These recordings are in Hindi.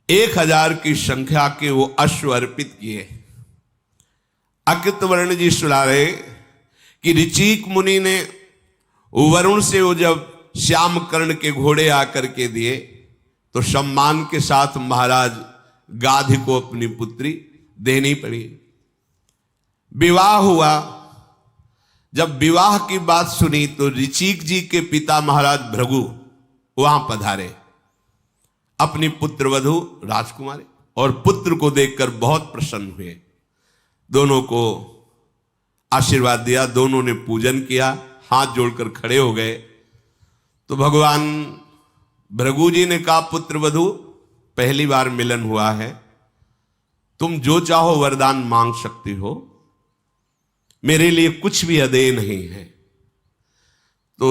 1000 की संख्या के वो अश्व अर्पित किए। अकृतवर्ण जी सुना रहे कि ऋचिक मुनि ने वरुण से वो जब श्याम कर्ण के घोड़े आकर के दिए तो सम्मान के साथ महाराज गाधी को अपनी पुत्री देनी पड़ी। विवाह हुआ। जब विवाह की बात सुनी तो ऋचिक जी के पिता महाराज भृगु वहां पधारे, अपनी पुत्र वधू राजकुमारी और पुत्र को देखकर बहुत प्रसन्न हुए। दोनों को आशीर्वाद दिया, दोनों ने पूजन किया, हाथ जोड़कर खड़े हो गए। तो भगवान भृगु जी ने कहा, पुत्र वधू पहली बार मिलन हुआ है, तुम जो चाहो वरदान मांग सकती हो, मेरे लिए कुछ भी अदेय नहीं है। तो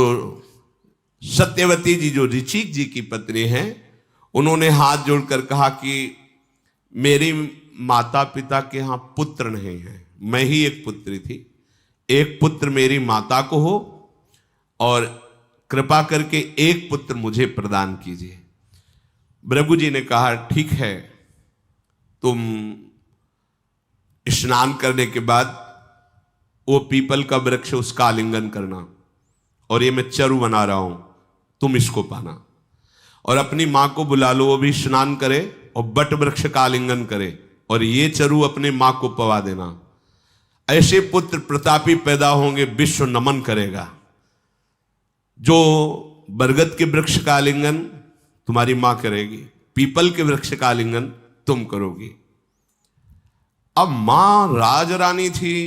सत्यवती जी जो ऋचिक जी की पत्नी हैं, उन्होंने हाथ जोड़कर कहा कि मेरी माता पिता के यहां पुत्र नहीं है, मैं ही एक पुत्री थी, एक पुत्र मेरी माता को हो और कृपा करके एक पुत्र मुझे प्रदान कीजिए। भृगु जी ने कहा, ठीक है, तुम स्नान करने के बाद वो पीपल का वृक्ष उसका आलिंगन करना, और ये मैं चरु बना रहा हूं, तुम इसको पाना, और अपनी मां को बुला लो, वो भी स्नान करे और बट वृक्ष का आलिंगन करे, और ये चरु अपने मां को पवा देना। ऐसे पुत्र प्रतापी पैदा होंगे, विश्व नमन करेगा। जो बरगद के वृक्ष का आलिंगन तुम्हारी मां करेगी, पीपल के वृक्ष का आलिंगन तुम करोगी। अब मां राजरानी थी,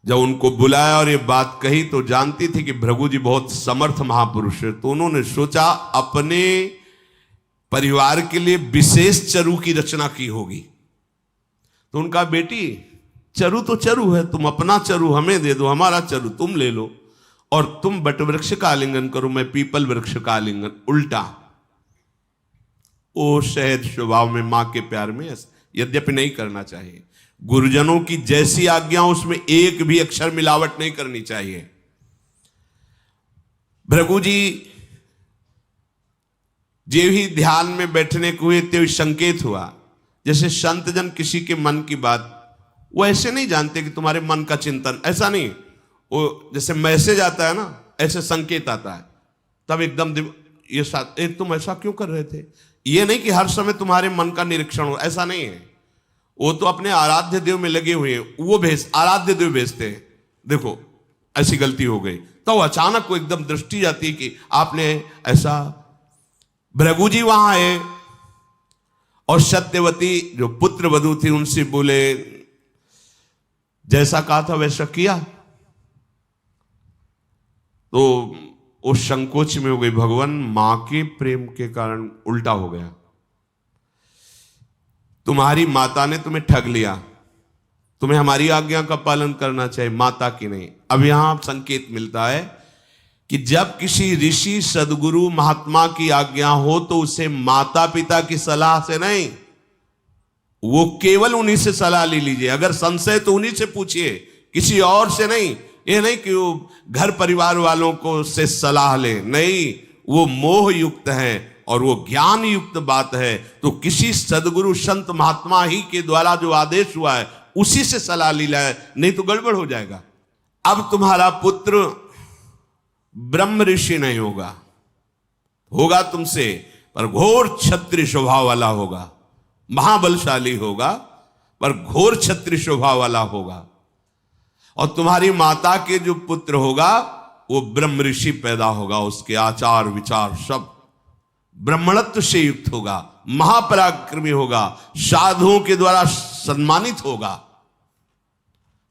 जब उनको बुलाया और ये बात कही तो जानती थी कि भृगु जी बहुत समर्थ महापुरुष है, तो उन्होंने सोचा अपने परिवार के लिए विशेष चरु की रचना की होगी। तो उनका, बेटी चरु तो चरु है, तुम अपना चरु हमें दे दो, हमारा चरु तुम ले लो, और तुम बट वृक्ष का आलिंगन करो, मैं पीपल वृक्ष का आलिंगन। उल्टा वो सहज स्वभाव में मां के प्यार में, यद्यपि नहीं करना चाहिए, गुरुजनों की जैसी आज्ञा उसमें एक भी अक्षर मिलावट नहीं करनी चाहिए। भृगु जी जे भी ध्यान में बैठने को हुए तो संकेत हुआ, जैसे संत जन किसी के मन की बात वो ऐसे नहीं जानते कि तुम्हारे मन का चिंतन, ऐसा नहीं, वो जैसे मैसेज आता है ना, ऐसे संकेत आता है, तब एकदम ये साथ, तुम ऐसा क्यों कर रहे थे, ये नहीं कि हर समय तुम्हारे मन का निरीक्षण हो, ऐसा नहीं है। वो तो अपने आराध्य देव में लगे हुए हैं, वो आराध्य देव भेजते हैं, देखो ऐसी गलती हो गई, तो अचानक को एकदम दृष्टि जाती है कि आपने ऐसा। भृगु जी वहां आए और सत्यवती जो पुत्र वधू थी उनसे बोले, जैसा कहा था वैसा किया। तो वो संकोच में हो गई, भगवान मां के प्रेम के कारण उल्टा हो गया, तुम्हारी माता ने तुम्हें ठग लिया, तुम्हें हमारी आज्ञा का पालन करना चाहिए, माता की नहीं। अब यहां संकेत मिलता है कि जब किसी ऋषि सदगुरु महात्मा की आज्ञा हो तो उसे माता पिता की सलाह से नहीं, वो केवल उन्हीं से सलाह ले लीजिए। अगर संशय तो उन्हीं से पूछिए, किसी और से नहीं। ये नहीं कि वो घर परिवार वालों को से सलाह ले, नहीं, वो मोह युक्त है और वो ज्ञान युक्त बात है। तो किसी सदगुरु संत महात्मा ही के द्वारा जो आदेश हुआ है उसी से सलाह ली जाए, नहीं तो गड़बड़ हो जाएगा। अब तुम्हारा पुत्र ब्रह्म ऋषि नहीं होगा, होगा तुमसे, पर घोर क्षत्रिय स्वभाव वाला होगा, महाबलशाली होगा पर घोर क्षत्रिय स्वभाव वाला होगा। और तुम्हारी माता के जो पुत्र होगा वो ब्रह्म ऋषि पैदा होगा, उसके आचार विचार सब ब्राह्मणत्व से युक्त होगा, महापराक्रमी होगा, साधुओं के द्वारा सम्मानित होगा।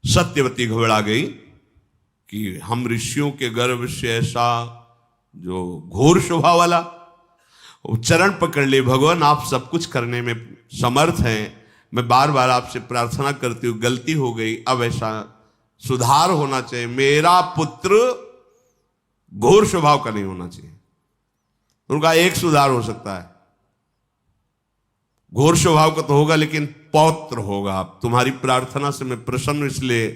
सत्यवती घबरा गई कि हम ऋषियों के गर्भ से ऐसा जो घोर स्वभाव वाला, वो चरण पकड़ ले, भगवान आप सब कुछ करने में समर्थ हैं, मैं बार बार आपसे प्रार्थना करती हूँ, गलती हो गई, अब ऐसा सुधार होना चाहिए, मेरा पुत्र घोर स्वभाव का नहीं होना चाहिए। उनका एक सुधार हो सकता है, घोर स्वभाव का तो होगा लेकिन पौत्र होगा। तुम्हारी प्रार्थना से मैं प्रसन्न, इसलिए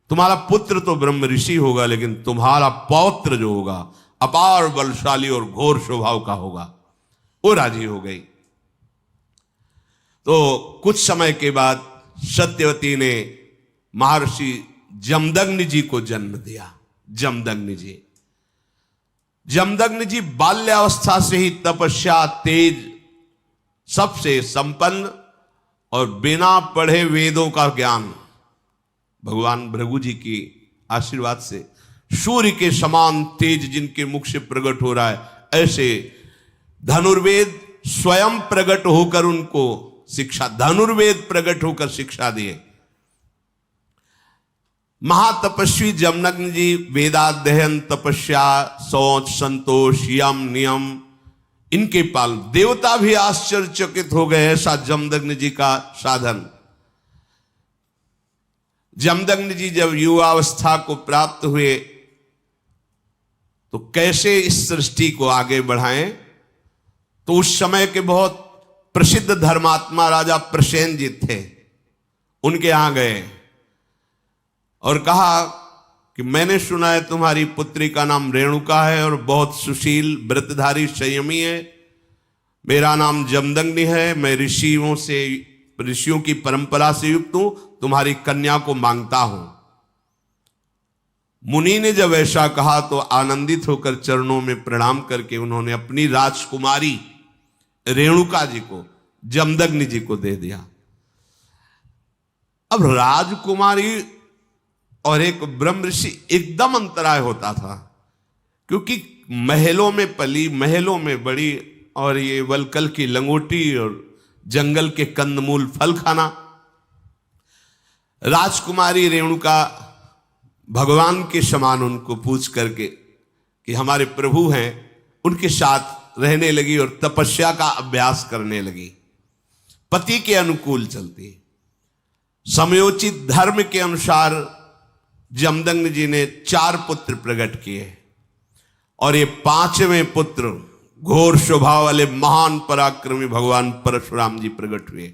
तुम्हारा पुत्र तो ब्रह्म ऋषि होगा लेकिन तुम्हारा पौत्र जो होगा अपार बलशाली और घोर स्वभाव का होगा। वो राजी हो गई। तो कुछ समय के बाद सत्यवती ने महर्षि जमदग्नि जी को जन्म दिया। जमदग्नि जी, जमदग्नि जी बाल्यावस्था से ही तपस्या, तेज, सबसे संपन्न और बिना पढ़े वेदों का ज्ञान भगवान भृगु जी की आशीर्वाद से सूर्य के समान तेज जिनके मुख से प्रकट हो रहा है, ऐसे धनुर्वेद स्वयं प्रकट होकर उनको शिक्षा, धनुर्वेद प्रकट होकर शिक्षा दिए। महातपस्वी जमदग्नि जी वेदाध्ययन, तपस्या, शौच, संतोष, यम, नियम इनके पाल, देवता भी आश्चर्यचकित हो गए, ऐसा जमदग्नि जी का साधन। जमदग्नि जी जब युवावस्था को प्राप्त हुए तो कैसे इस सृष्टि को आगे बढ़ाएं, तो उस समय के बहुत प्रसिद्ध धर्मात्मा राजा प्रसेनजित थे, उनके यहां गए और कहा कि मैंने सुना है तुम्हारी पुत्री का नाम रेणुका है और बहुत सुशील, व्रतधारी, संयमी है। मेरा नाम जमदग्नि है, मैं ऋषियों की परंपरा से युक्त हूं, तुम्हारी कन्या को मांगता हूं। मुनि ने जब ऐसा कहा तो आनंदित होकर चरणों में प्रणाम करके उन्होंने अपनी राजकुमारी रेणुका जी को जमदग्नि जी को दे दिया। अब राजकुमारी और एक ब्रह्म ऋषि एकदम अंतराय होता था, क्योंकि महलों में पली, महलों में बड़ी, और ये वलकल की लंगोटी और जंगल के कंदमूल फल खाना। राजकुमारी रेणुका भगवान के समान उनको पूछ करके कि हमारे प्रभु हैं, उनके साथ रहने लगी और तपस्या का अभ्यास करने लगी। पति के अनुकूल चलती, समयोचित धर्म के अनुसार जमदग्नि जी ने 4 पुत्र प्रकट किए और ये 5वें पुत्र घोर स्वभाव वाले महान पराक्रमी भगवान परशुराम जी प्रकट हुए।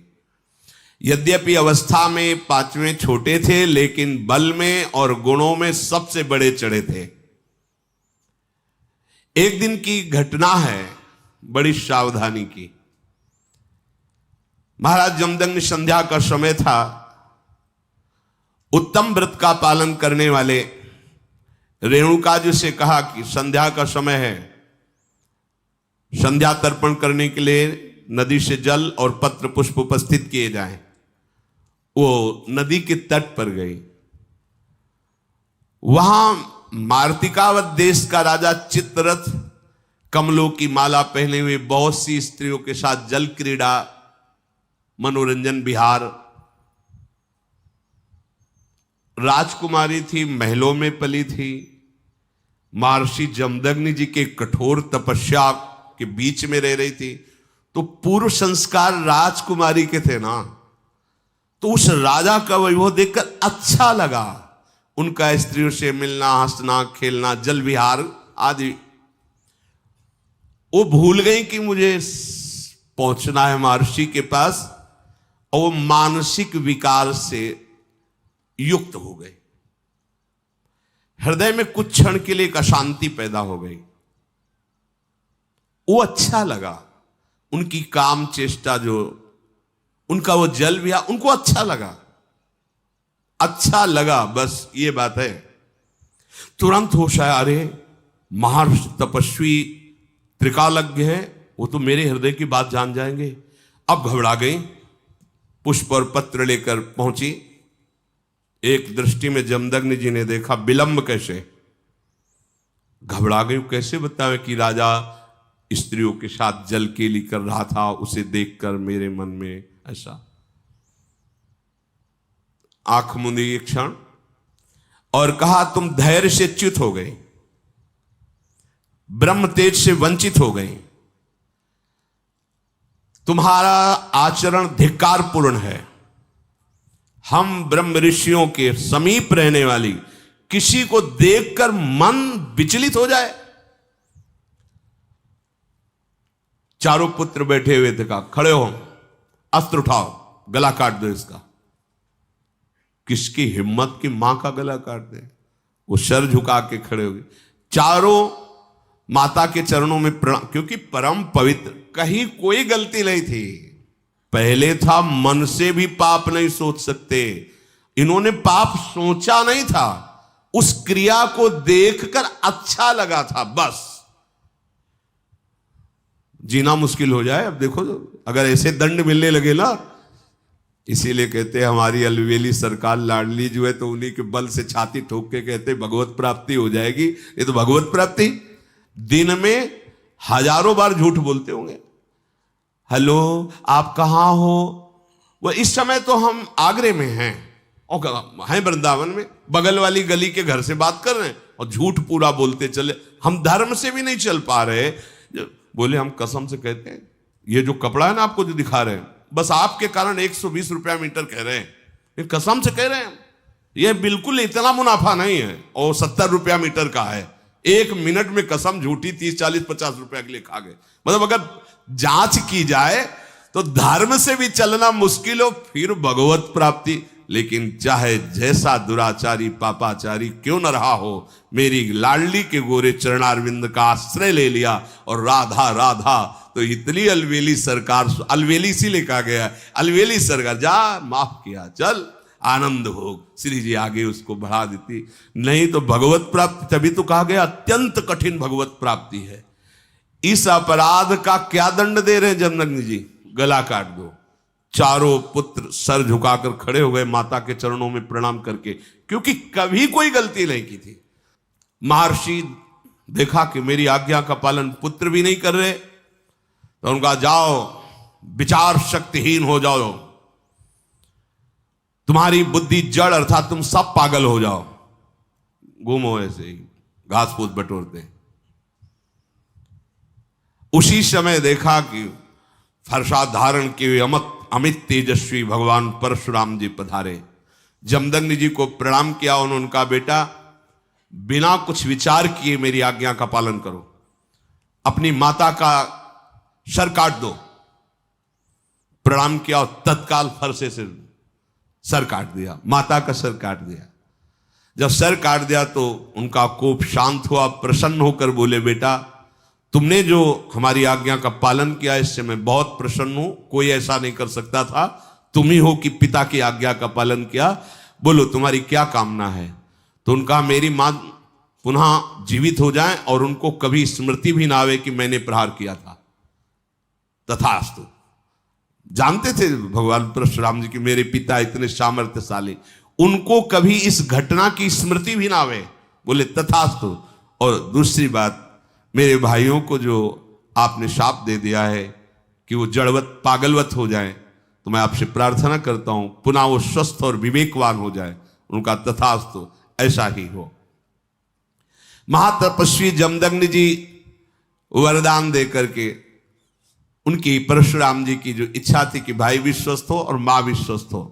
यद्यपि अवस्था में 5वें छोटे थे, लेकिन बल में और गुणों में सबसे बड़े चढ़े थे। एक दिन की घटना है, बड़ी सावधानी की। महाराज जमदग्नि, संध्या का समय था, उत्तम व्रत का पालन करने वाले रेणुका जी से कहा कि संध्या का समय है, संध्या तर्पण करने के लिए नदी से जल और पत्र पुष्प उपस्थित किए जाएं। वो नदी के तट पर गई। वहां मार्तिकावत देश का राजा चित्ररथ कमलों की माला पहने हुए बहुत सी स्त्रियों के साथ जल क्रीड़ा, मनोरंजन, विहार। राजकुमारी थी, महलों में पली थी, महर्षि जमदग्नि जी के कठोर तपस्या के बीच में रह रही थी, तो पूर्व संस्कार राजकुमारी के थे ना, तो उस राजा का वैभव देखकर अच्छा लगा। उनका स्त्रियों से मिलना, हंसना, खेलना, जल विहार आदि। वो भूल गई कि मुझे पहुंचना है महर्षि के पास, और वो मानसिक विकार से युक्त हो गए। हृदय में कुछ क्षण के लिए एक अशांति पैदा हो गई। वो अच्छा लगा, उनकी काम चेष्टा, जो उनका वो जल विहार उनको अच्छा लगा, अच्छा लगा, बस ये बात है। तुरंत होश आया, अरे महर्षि तपस्वी त्रिकालज्ञ है, वो तो मेरे हृदय की बात जान जाएंगे। अब घबरा गई, पुष्प और पत्र लेकर पहुंची। एक दृष्टि में जमदग्नि जी ने देखा विलंब कैसे, घबरा गई। कैसे बतावे कि राजा स्त्रियों के साथ जल केली कर रहा था, उसे देखकर मेरे मन में ऐसा। आंख मूंदी एक क्षण और कहा, तुम धैर्य से च्युत हो गई, ब्रह्म तेज से वंचित हो गई, तुम्हारा आचरण धिक्कारपूर्ण है। हम ब्रह्म ऋषियों के समीप रहने वाली किसी को देखकर मन विचलित हो जाए। चारों पुत्र बैठे हुए थे, कहा खड़े हो, अस्त्र उठाओ, गला काट दो इसका। किसकी हिम्मत की मां का गला काट दे। वो सर झुका के खड़े हो गए। चारों माता के चरणों में प्रणाम, क्योंकि परम पवित्र, कहीं कोई गलती नहीं थी। पहले था मन से भी पाप नहीं सोच सकते, इन्होंने पाप सोचा नहीं था, उस क्रिया को देखकर अच्छा लगा था, बस। जीना मुश्किल हो जाए। अब देखो अगर ऐसे दंड मिलने लगे ना, इसीलिए कहते हैं हमारी अलवेली सरकार लाडली जो है, तो उन्हीं के बल से छाती ठोक के कहते भगवत प्राप्ति हो जाएगी। ये तो भगवत प्राप्ति, दिन में हजारों बार झूठ बोलते होंगे। हेलो आप कहां हो? वह इस समय तो हम आगरे में हैं और हैं वृंदावन में, बगल वाली गली के घर से बात कर रहे हैं और झूठ पूरा बोलते चले। हम धर्म से भी नहीं चल पा रहे। बोले हम कसम से कहते हैं, ये जो कपड़ा है ना आपको जो दिखा रहे हैं, बस आपके कारण 120 रुपया मीटर कह रहे हैं, ये कसम से कह रहे हैं। ये बिल्कुल इतना मुनाफा नहीं है, और 70 रुपया मीटर का है। 1 मिनट में कसम झूठी 30, 40, 50 रुपया के लिए खा गए। मतलब अगर जांच की जाए तो धर्म से भी चलना मुश्किल हो, फिर भगवत प्राप्ति। लेकिन चाहे जैसा दुराचारी पापाचारी क्यों न रहा हो, मेरी लाडली के गोरे चरणारविंद का आश्रय ले लिया और राधा राधा, तो इतनी अलवेली सरकार, अलवेली सी लिखा गया, अलवेली सरकार जा माफ किया, चल आनंद हो। श्री जी आगे उसको बढ़ा देती। नहीं तो भगवत प्राप्ति, तभी तो कहा गया अत्यंत कठिन भगवत प्राप्ति है। इस अपराध का क्या दंड दे रहे हैं जमदग्नि जी? गला काट दो। चारों पुत्र सर झुकाकर खड़े हो गए माता के चरणों में प्रणाम करके, क्योंकि कभी कोई गलती नहीं की थी। महर्षि देखा कि मेरी आज्ञा का पालन पुत्र भी नहीं कर रहे, तो उनका जाओ विचार शक्तिहीन हो जाओ, तुम्हारी बुद्धि जड़, अर्थात तुम सब पागल हो जाओ, घूमो ऐसे ही घास फूस बटोरते। उसी समय देखा कि फरसा धारण के अमित तेजस्वी भगवान परशुराम जी पधारे। जमदग्नि जी को प्रणाम किया उन्होंने कहा, बेटा बिना कुछ विचार किए मेरी आज्ञा का पालन करो, अपनी माता का सर काट दो। प्रणाम किया और तत्काल फरसे से सर काट दिया, माता का सर काट दिया। जब सर काट दिया तो उनका कोप शांत हुआ, प्रसन्न होकर बोले, बेटा तुमने जो हमारी आज्ञा का पालन किया इससे मैं बहुत प्रसन्न हूं, कोई ऐसा नहीं कर सकता था, तुम ही हो कि पिता की आज्ञा का पालन किया। बोलो तुम्हारी क्या कामना है? तो उनका मेरी मां पुनः जीवित हो जाए और उनको कभी स्मृति भी ना आवे कि मैंने प्रहार किया था। तथास्तु। जानते थे भगवान परशुराम जी की मेरे पिता इतने सामर्थ्यशाली, उनको कभी इस घटना की स्मृति भी ना आवे। बोले तथास्तु। और दूसरी बात, मेरे भाइयों को जो आपने शाप दे दिया है कि वो जड़वत पागलवत हो जाए, तो मैं आपसे प्रार्थना करता हूं पुनः वो स्वस्थ और विवेकवान हो जाए। उनका तथास्तु, ऐसा ही हो। महातपस्वी जमदग्नि जी वरदान दे करके, उनकी परशुराम जी की जो इच्छा थी कि भाई भी स्वस्थ हो और मां भी स्वस्थ हो,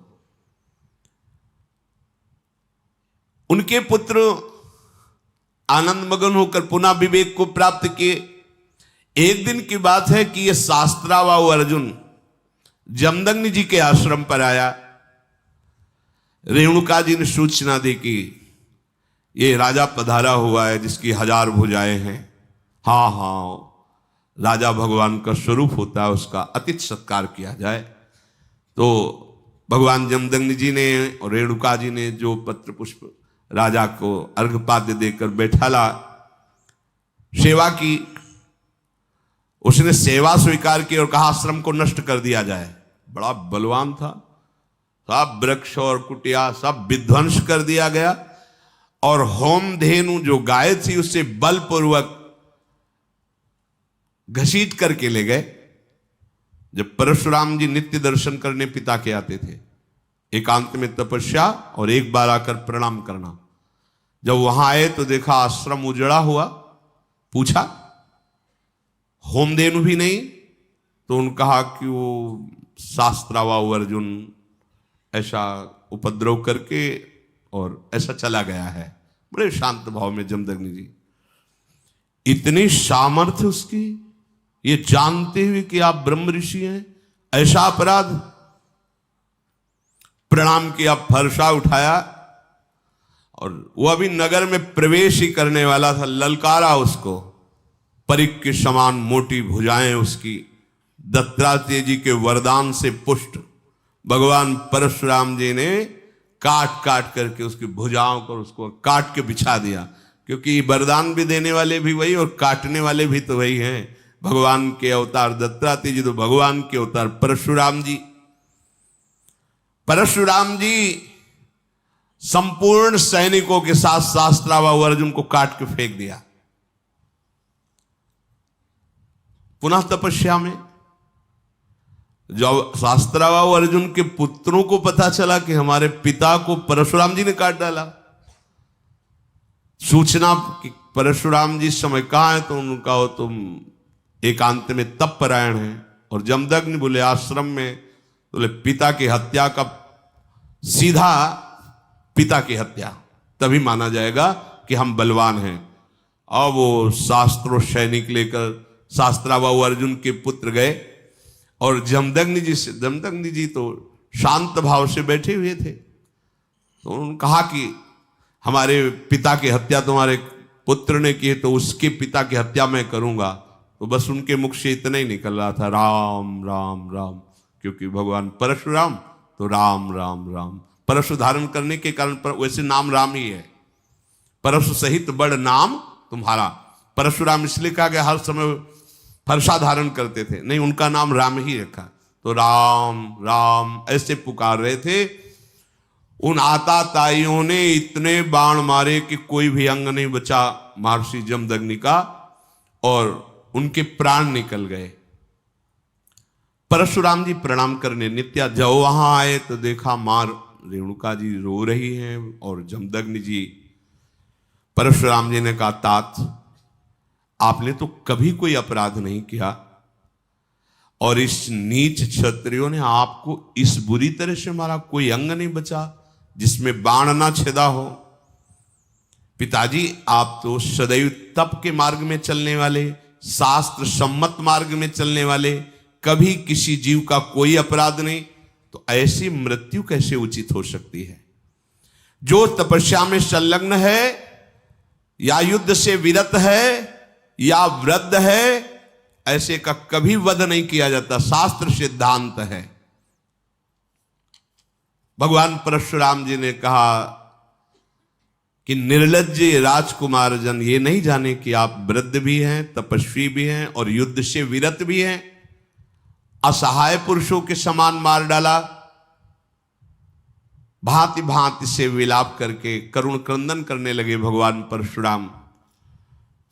उनके पुत्र आनंद मगन होकर पुनः विवेक को प्राप्त किए। एक दिन की बात है कि यह शास्त्रावाऊ अर्जुन जमदग्नि जी के आश्रम पर आया। रेणुका जी ने सूचना दी कि ये राजा पधारा हुआ है जिसकी 1000 भुजाएं हैं। हाँ हाँ, राजा भगवान का स्वरूप होता है, उसका अतिथि सत्कार किया जाए। तो भगवान जमदग्नि जी ने और रेणुका जी ने जो पत्र पुष्प राजा को अर्घपाद्य देकर बैठाला, सेवा की। उसने सेवा स्वीकार की और कहा आश्रम को नष्ट कर दिया जाए। बड़ा बलवान था, सब वृक्ष और कुटिया सब विध्वंस कर दिया गया और होम धेनु जो गाय थी उससे बलपूर्वक घसीट करके ले गए। जब परशुराम जी नित्य दर्शन करने पिता के आते थे, एकांत में तपस्या और एक बार आकर प्रणाम करना। जब वहां आए तो देखा आश्रम उजड़ा हुआ। पूछा होमधेनु भी नहीं, तो उन्होंने कहा कि वो शास्त्रावाऊ अर्जुन ऐसा उपद्रव करके और ऐसा चला गया है। बड़े शांत भाव में जमदग्नि जी, इतनी सामर्थ्य उसकी, ये जानते हुए कि आप ब्रह्म ऋषि हैं, ऐसा अपराध। प्रणाम किया, फरसा उठाया और वो अभी नगर में प्रवेश ही करने वाला था, ललकारा उसको। परिक के समान मोटी भुजाएं उसकी, दत्तात्रेय जी के वरदान से पुष्ट भगवान परशुराम जी ने काट काट करके उसकी भुजाओं को उसको काट के बिछा दिया, क्योंकि वरदान भी देने वाले भी वही और काटने वाले भी तो वही हैं। भगवान के अवतार दत्तात्रेय जी तो भगवान के अवतार परशुराम जी। परशुराम जी संपूर्ण सैनिकों के साथ शास्त्रावा अर्जुन को काट के फेंक दिया। पुनः तपस्या में जब शास्त्रावा अर्जुन के पुत्रों को पता चला कि हमारे पिता को परशुराम जी ने काट डाला, सूचना कि परशुराम जी इस समय कहां है, तो उनका हो तुम एकांत में तप परायण है। और जमदग्नि बोले आश्रम में, बोले पिता की हत्या का सीधा पिता की हत्या तभी माना जाएगा कि हम बलवान हैं। और वो शास्त्रों सैनिक लेकर शास्त्रावा अर्जुन के पुत्र गए और जमदग्नि जी तो शांत भाव से बैठे हुए थे। तो उन्होंने कहा कि हमारे पिता की हत्या तुम्हारे पुत्र ने की है, तो उसके पिता की हत्या मैं करूंगा। तो बस उनके मुख से इतना ही निकल रहा था, राम राम राम, क्योंकि भगवान परशुराम तो राम राम राम। परशु धारण करने के कारण वैसे नाम राम ही है, परशु सहित बड़ नाम तुम्हारा। परशुराम इसलिए कहा गया, हर समय फरसा धारण करते थे, नहीं उनका नाम राम ही रखा। तो राम राम ऐसे पुकार रहे थे। उन आताताइयों ने इतने बाण मारे कि कोई भी अंग नहीं बचा महर्षि जमदग्नि का, और उनके प्राण निकल गए। परशुराम जी प्रणाम करने नित्या जब वहां आए तो देखा मां रेणुका जी रो रही हैं, और जमदग्नि जी परशुराम जी ने कहा, तात आपने तो कभी कोई अपराध नहीं किया, और इस नीच क्षत्रियों ने आपको इस बुरी तरह से मारा, कोई अंग नहीं बचा जिसमें बाण ना छिदा हो। पिताजी आप तो सदैव तप के मार्ग में चलने वाले, शास्त्र सम्मत मार्ग में चलने वाले, कभी किसी जीव का कोई अपराध नहीं, तो ऐसी मृत्यु कैसे उचित हो सकती है? जो तपस्या में संलग्न है या युद्ध से विरत है या वृद्ध है, ऐसे का कभी वध नहीं किया जाता, शास्त्र सिद्धांत है। भगवान परशुराम जी ने कहा कि निर्लज्ज राजकुमार जन ये नहीं जाने कि आप वृद्ध भी हैं, तपस्वी भी हैं और युद्ध से विरत भी हैं। असहाय पुरुषों के समान मार डाला। भांति भांति से विलाप करके करुण क्रंदन करने लगे भगवान परशुराम।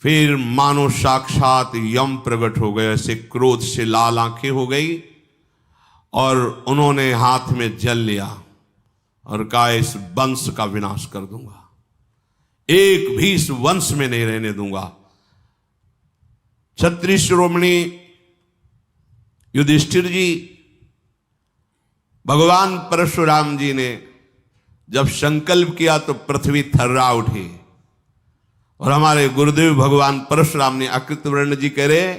फिर मानो साक्षात यम प्रकट हो गए, ऐसे क्रोध से लाल आंखें हो गई, और उन्होंने हाथ में जल लिया और कहा इस वंश का विनाश कर दूंगा, एक भी इस वंश में नहीं रहने दूंगा। क्षत्रिय शिरोमणि युधिष्ठिर जी, भगवान परशुराम जी ने जब संकल्प किया तो पृथ्वी थर्रा उठी, और हमारे गुरुदेव भगवान परशुराम ने अकृतवर्ण जी कह रहे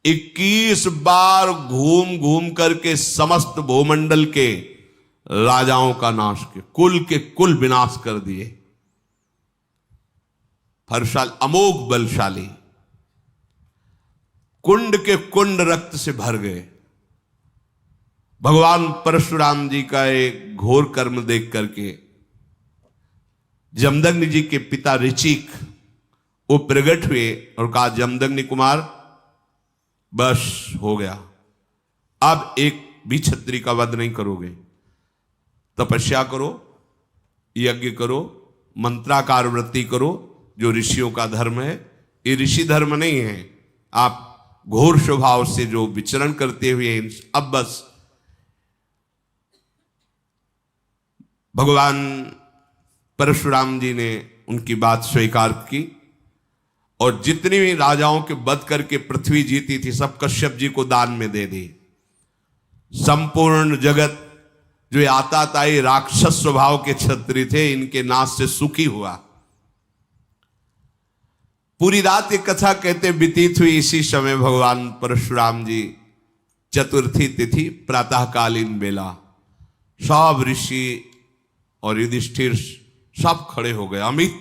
21 बार घूम घूम करके समस्त भूमंडल के राजाओं का नाश किया, कुल के कुल विनाश कर दिए। हर्षाल अमोघ बलशाली, कुंड के कुंड रक्त से भर गए। भगवान परशुराम जी का एक घोर कर्म देख करके जमदग्नि जी के पिता ऋचिक वो प्रकट हुए और कहा, जमदग्नि कुमार बस हो गया, अब एक भी क्षत्रिय का वध नहीं करोगे, तपस्या करो, यज्ञ करो, मंत्राकार वृत्ति करो, जो ऋषियों का धर्म है। ये ऋषि धर्म नहीं है, आप घोर स्वभाव से जो विचरण करते हुए अब बस। भगवान परशुराम जी ने उनकी बात स्वीकार की, और जितनी भी राजाओं के वध करके पृथ्वी जीती थी सब कश्यप जी को दान में दे दी। संपूर्ण जगत जो आताताई राक्षस स्वभाव के क्षत्रिय थे, इनके नाश से सुखी हुआ। पूरी रात ये कथा कहते व्यतीत हुई। इसी समय भगवान परशुराम जी चतुर्थी तिथि प्रातःकालीन बेला सब ऋषि और युधिष्ठिर सब खड़े हो गए। अमित